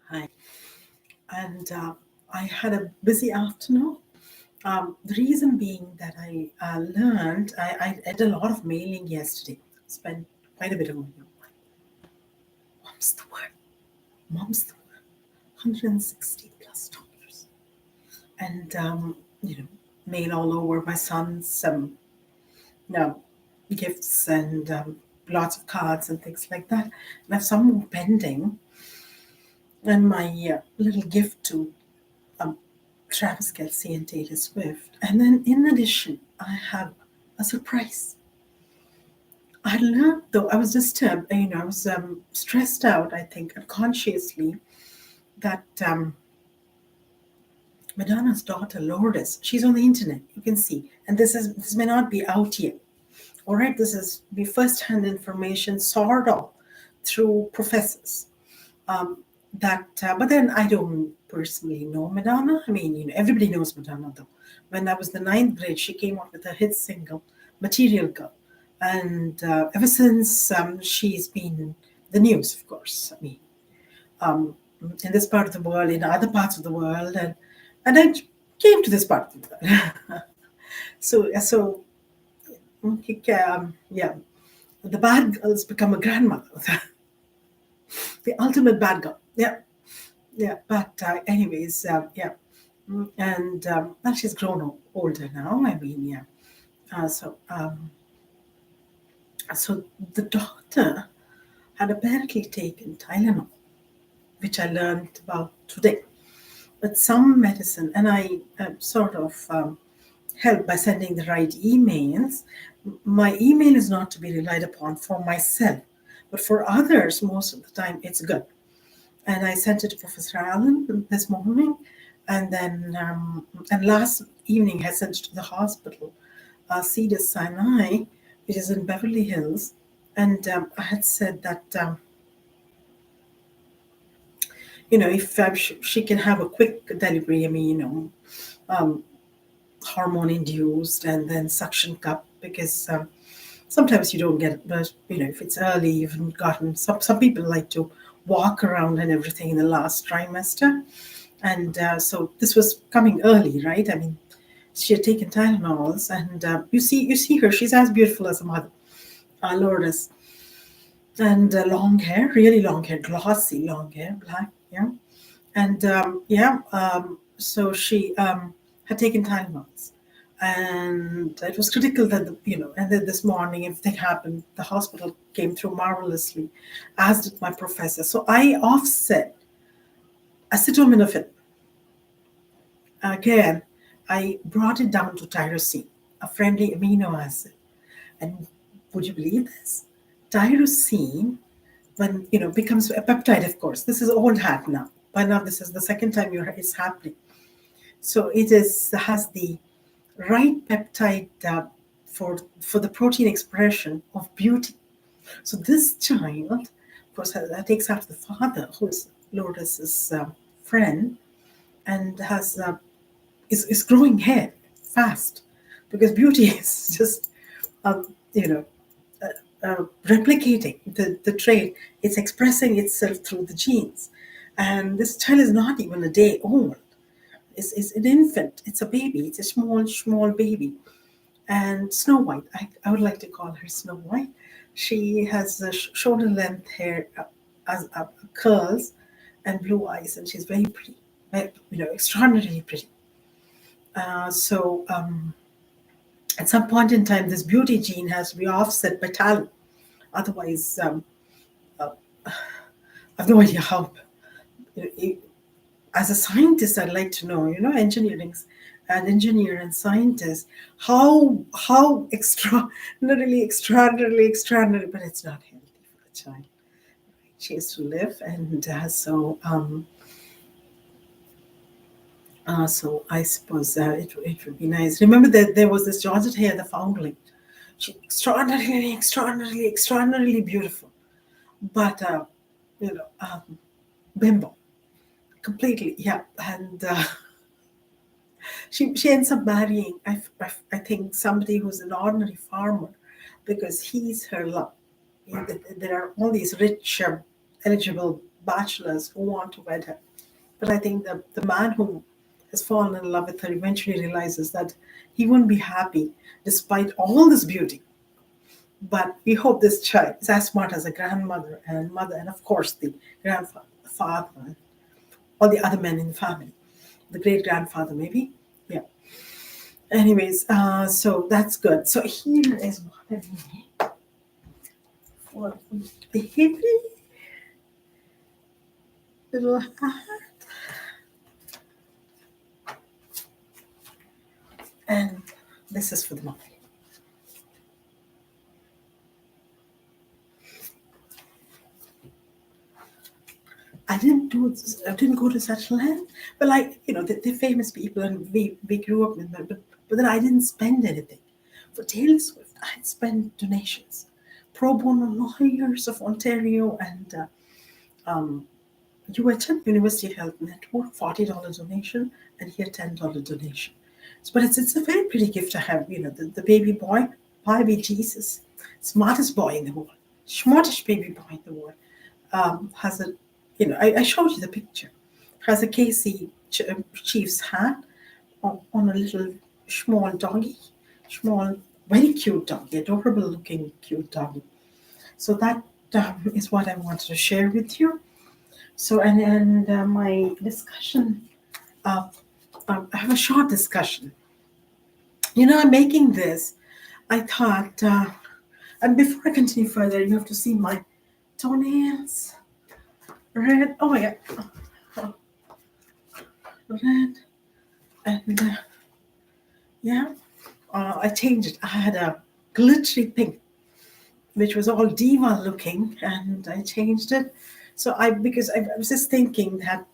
Hi. And I had a busy afternoon. The reason being that I did a lot of mailing yesterday. Spent quite a bit of money on mine. Mom's the word. Mom's the word. 160 plus dollars. And, mail all over my son's no, gifts and lots of cards and things like that. And I have some more pending. And my little gift to um, Travis Kelce and Taylor Swift. And then in addition, I have a surprise. I learned though, I was disturbed, I was stressed out, I think, unconsciously, that Madonna's daughter, Lourdes, she's on the internet, you can see. And this may not be out yet. All right, this is the first-hand information, sort of, through professors. Um, but then I don't personally know Madonna. I mean, everybody knows Madonna though. When I was the ninth grade, she came out with a hit single, Material Girl. And ever since, she's been the news, of course. I mean, um, in this part of the world, in other parts of the world, and I came to this part of the world. So yeah, the bad girl's become a grandmother, the ultimate bad girl. Yeah, yeah. But anyways, yeah. And well, she's grown older now. I mean, yeah. So the doctor had apparently taken Tylenol, which I learned about today. But some medicine, and I sort of help by sending the right emails. My email is not to be relied upon for myself, but for others, most of the time, it's good. And I sent it to Professor Allen this morning, and then and last evening I sent it to the hospital, Cedar Sinai, which is in Beverly Hills, and I had said that if she can have a quick delivery, I mean, um, hormone induced, and then suction cup, because sometimes you don't get, but if it's early, you've gotten some people like to walk around and everything in the last trimester. And so this was coming early, right? I mean, she had taken Tylenols, and you see her. She's as beautiful as a mother, Lourdes, and long hair, really long hair, glossy long hair, black, yeah. And so she had taken Tylenols, and it was critical that And then this morning, everything happened. The hospital came through marvelously, as did my professor. So I offset acetaminophen. Again, I brought it down to tyrosine, a friendly amino acid. And would you believe this? Tyrosine, when becomes a peptide, of course. This is old hat now. By now, this is the second time it's happening. So it has the right peptide for the protein expression of beauty. So this child, of course, that takes after the father, who is Lourdes's friend, and is growing hair fast, because beauty is just um, you know replicating the trait. It's expressing itself through the genes, and this child is not even a day old. It's an infant. It's a baby. It's a small baby. And Snow White, I would like to call her Snow White. She has shoulder length hair, as curls, and blue eyes, and she's very pretty, extraordinarily pretty. So at some point in time, this beauty gene has to be offset by talent. Otherwise, uh, I have no idea how. As a scientist, I'd like to know, an engineer and scientist, how extraordinarily, but it's not healthy for the child. She has to live, and so I suppose it would be nice. Remember that there was this Georgette Heyer, the foundling. She extraordinarily beautiful, but bimbo, completely, yeah. And she ends up marrying, I think, somebody who's an ordinary farmer, because he's her love. There are all these rich, eligible bachelors who want to wed her. But I think the man who has fallen in love with her eventually realizes that he won't be happy despite all this beauty. But we hope this child is as smart as a grandmother and mother, and of course the grandfather, father, and all the other men in the family, the great grandfather maybe. Yeah. Anyways, so that's good. So here is what I need for the baby little hat, and this is for the mommy. I didn't go to such land, but like they're famous people, and we grew up with them. But then I didn't spend anything. For Taylor Swift, I had spent donations, pro bono lawyers of Ontario and UHN, University Health Network, $40 donation, and here $10 donation. So, but it's a very pretty gift to have. The baby boy, baby Jesus, smartest boy in the world, smartest baby boy in the world, has a I showed you the picture. Has a KC Chiefs hat on a little small doggy, small, very cute doggy, adorable looking cute doggy. So that is what I wanted to share with you. So and my discussion, I have a short discussion. I'm making this. I thought, and before I continue further, you have to see my toenails. Red. Oh my god. Oh, red. And yeah, I changed it. I had a glittery pink, which was all diva looking, and I changed it. So because I was just thinking that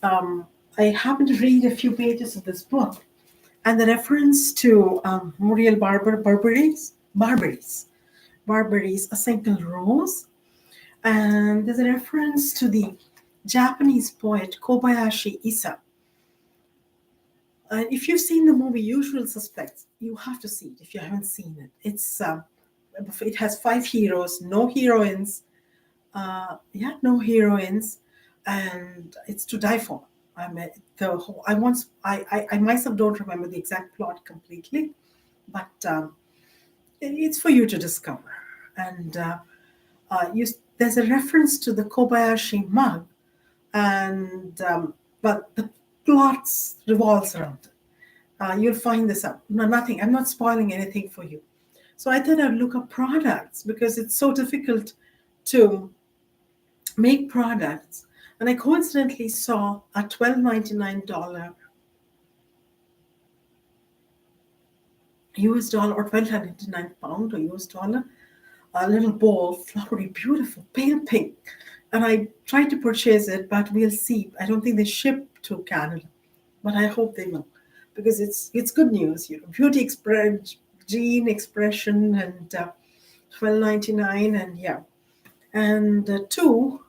I happened to read a few pages of this book, and the reference to Muriel Barberry's A Single Rose, and there's a reference to the Japanese poet Kobayashi Isa. And if you've seen the movie Usual Suspects, you have to see it if you haven't seen it. It has 5 heroes, no heroines. No heroines, and it's to die for. I mean, I myself don't remember the exact plot completely, but it's for you to discover. And there's a reference to the Kobayashi mug, and but the plots revolves around it. You'll find this out. No, nothing. I'm not spoiling anything for you. So I thought I'd look up products because it's so difficult to make products. And I coincidentally saw a $12.99 US dollar or £12.99 or US dollar, a little bowl, flowery, beautiful, pale pink. And I tried to purchase it, but we'll see. I don't think they ship to Canada, but I hope they will, because it's good news. Beauty express, gene expression, and $12.99, and yeah, and two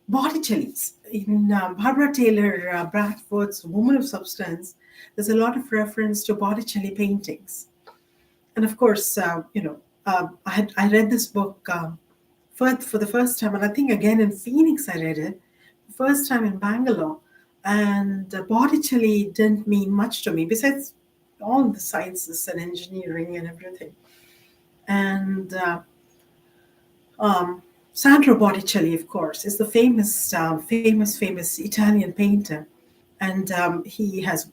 Botticelli's in Barbara Taylor Bradford's Woman of Substance. There's a lot of reference to Botticelli paintings, and of course, I read this book for the first time, and I think again in Phoenix I read it first time in Bangalore, and Botticelli didn't mean much to me besides all the sciences and engineering and everything, and Sandro Botticelli, of course, is the famous Italian painter, and he has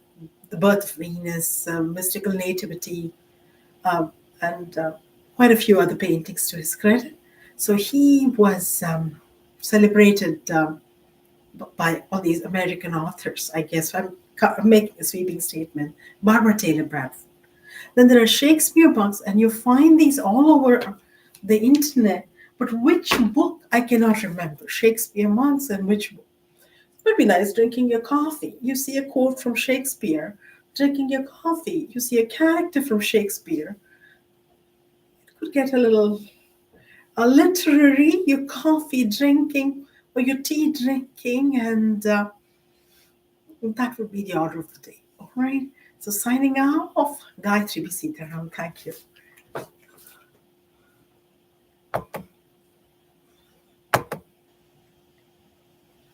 The Birth of Venus, Mystical Nativity, and quite a few other paintings to his credit. So he was celebrated by all these American authors, I guess. I'm making a sweeping statement. Barbara Taylor Bradford. Then there are Shakespeare books, and you find these all over the internet. But which book I cannot remember. Shakespeare monks and which book? It would be nice drinking your coffee. You see a quote from Shakespeare, drinking your coffee. You see a character from Shakespeare. It could get a literary, your coffee drinking or your tea drinking, and that would be the order of the day. All right. So signing off, Gayatri B. Sitaram. Thank you.